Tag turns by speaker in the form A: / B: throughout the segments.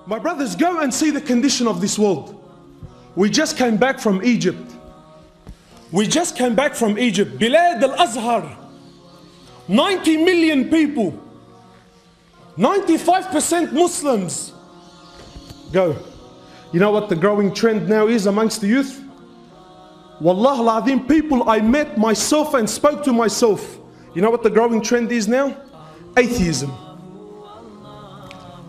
A: My brothers, go and see the condition of this world. We just came back from Egypt. We just came back from Egypt. Bilad al-Azhar. 90 million people. 95% Muslims. Go. You know what the growing trend now is amongst the youth? Wallah al-Azim, people I met myself and spoke to myself. You know what the growing trend is now? Atheism.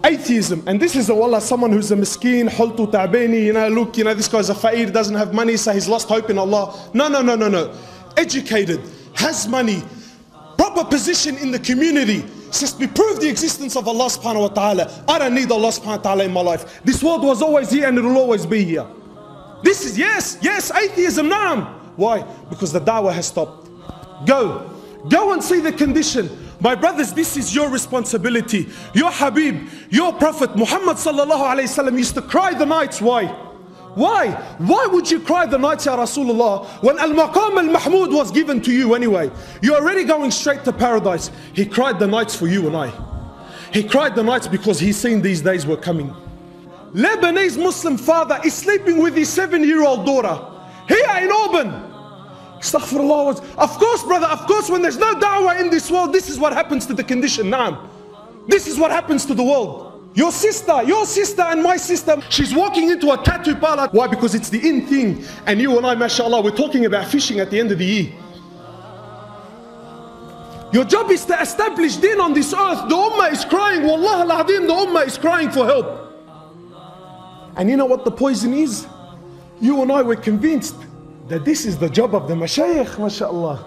A: Atheism. And this is a wallah, someone who's a miskeen, hultu ta'bani, look, this guy's a fa'ir, doesn't have money, so he's lost hope in Allah. No. Educated, has money, proper position in the community. Says, we prove the existence of Allah subhanahu wa ta'ala. I don't need Allah subhanahu wa ta'ala in my life. This world was always here and it will always be here. This is, yes, atheism, naam. Why? Because the da'wah has stopped. Go and see the condition. My brothers, this is your responsibility. Your Habib, your Prophet Muhammad sallallahu alayhi wasallam used to cry the nights. Why? Why would you cry the nights, Ya Rasulullah, when Al-Maqam Al-Mahmud was given to you anyway? You're already going straight to paradise. He cried the nights for you and I. He cried the nights because he's seen these days were coming. Lebanese Muslim father is sleeping with his 7-year-old daughter here in Auburn. Astaghfirullah. Of course, brother, of course, when there's no da'wah in this world, this is what happens to the condition. Naam. This is what happens to the world. Your sister and my sister, she's walking into a tattoo parlor. Why? Because it's the in thing. And you and I, mashallah, we're talking about fishing at the end of the year. Your job is to establish din on this earth. The Ummah is crying. Wallah al-Azim, the Ummah is crying for help. And you know what the poison is? You and I were convinced that this is the job of the mashayikh, mashallah.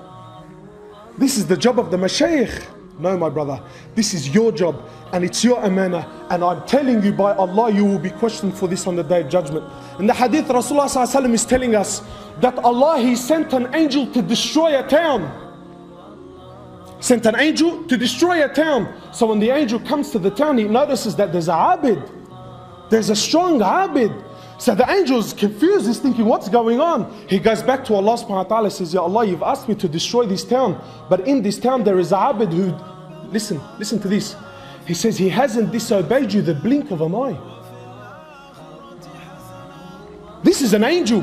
A: This is the job of the mashayikh. No, my brother, this is your job and it's your amana. And I'm telling you, by Allah, you will be questioned for this on the day of judgment. In the hadith, Rasulullah sallallahu alaihi wasallam is telling us that Allah, He sent an angel to destroy a town. Sent an angel to destroy a town. So when the angel comes to the town, he notices that there's a abid. There's a strong abid. So the angel's confused, he's thinking, what's going on? He goes back to Allah subhanahu wa ta'ala, says, Ya Allah, you've asked me to destroy this town. But in this town there is a abid who, listen to this. He says, he hasn't disobeyed you the blink of an eye. This is an angel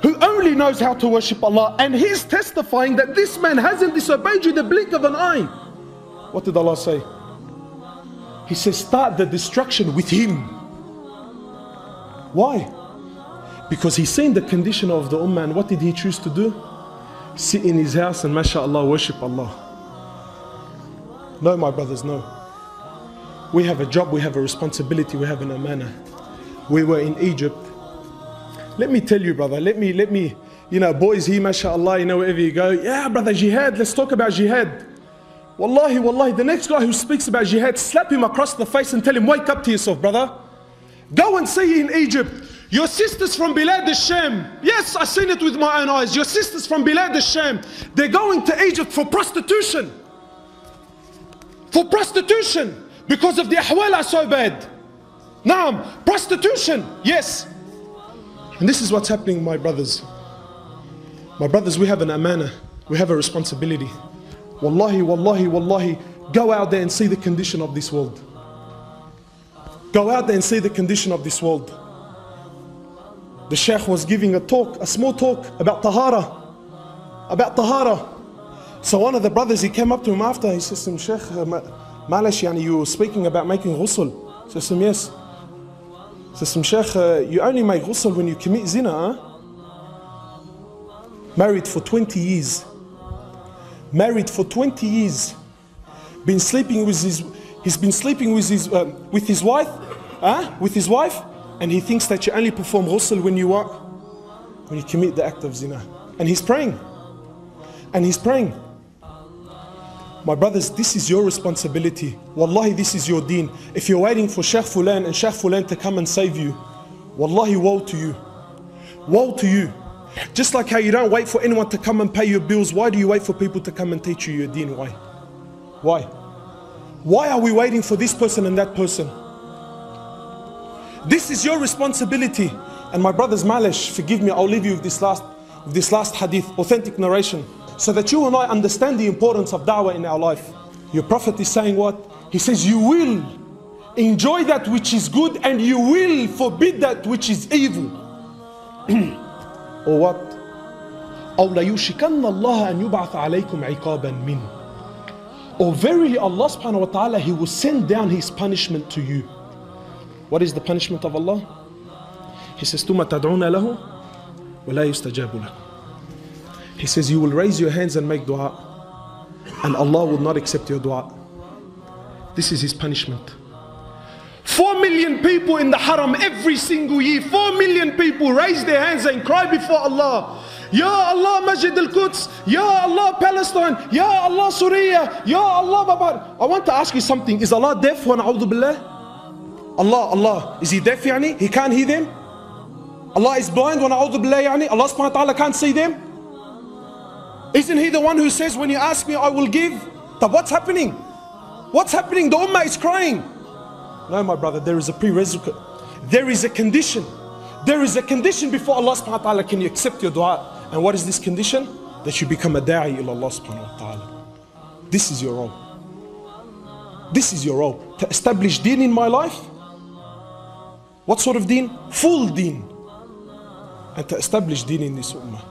A: who only knows how to worship Allah. And he's testifying that this man hasn't disobeyed you the blink of an eye. What did Allah say? He says, start the destruction with him. Why? Because he's seen the condition of the Ummah, and what did he choose to do? Sit in his house and mashallah worship Allah. No, my brothers, no. We have a job, we have a responsibility, we have an amana. We were in Egypt. Let me tell you, brother, let me, boys here, mashallah, wherever you go, yeah, brother, jihad, let's talk about jihad. Wallahi, the next guy who speaks about jihad, slap him across the face and tell him, wake up to yourself, brother. Go and see in Egypt, your sisters from Bilad al-Sham. Yes, I've seen it with my own eyes. Your sisters from Bilad al-Sham, they're going to Egypt for prostitution. For prostitution. Because of the ahwal are so bad. Naam, prostitution, yes. And this is what's happening, my brothers. My brothers, we have an amana. We have a responsibility. Wallahi, go out there and see the condition of this world. Go out there and see the condition of this world. The Shaykh was giving a small talk about tahara. So one of the brothers, he came up to him after, he says to him, Shaykh, Malish, you were speaking about making ghusl. He says to him, yes. He says to him, Shaykh, you only make ghusl when you commit zina, huh? Married for 20 years. Married for 20 years. Been sleeping with his... He's been sleeping with his wife, and he thinks that you only perform ghusl when you commit the act of zina. And he's praying. My brothers, this is your responsibility. Wallahi, this is your deen. If you're waiting for Shaykh Fulan and Shaykh Fulan to come and save you, wallahi, woe to you. Woe to you. Just like how you don't wait for anyone to come and pay your bills, why do you wait for people to come and teach you your deen? Why? Why are we waiting for this person and that person? This is your responsibility. And my brothers, Malish, forgive me, I'll leave you with this last hadith, authentic narration, so that you and I understand the importance of da'wah in our life. Your Prophet is saying what? He says, you will Enjoy that which is good and you will forbid that which is evil. Or what? أو ليوشكن الله أن يبعث عليكم عقابا منه. Or verily Allah subhanahu wa ta'ala, He will send down His punishment to you. What is the punishment of Allah? He says, ثُمَّ تَدْعُونَ لَهُ وَلَا يُسْتَجَابُ لَكُمْ. He says, you will raise your hands and make dua, and Allah will not accept your dua. This is His punishment. 4 million people in the haram every single year. 4 million people raise their hands and cry before Allah. Ya Allah Masjid al-Quds, Ya Allah Palestine, Ya Allah Syria, Ya Allah Babar. I want to ask you something. Is Allah deaf? Wa na'udhu billah? Allah, is He deaf yani? He can't hear them? Allah is blind? Wa na'udhu billah yani? Allah subhanahu wa ta'ala can't see them? Isn't He the one who says, when you ask me I will give? But what's happening? What's happening? The Ummah is crying. No, my brother, there is a prerequisite. There is a condition. There is a condition before Allah subhanahu wa ta'ala can you accept your dua. And what is this condition? That you become a da'i ila Allah subhanahu wa ta'ala. This is your role. This is your role. To establish deen in my life. What sort of deen? Full deen. And to establish deen in this ummah.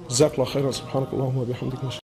A: جزاك الله خيرا سبحانك اللهم وبحمدك.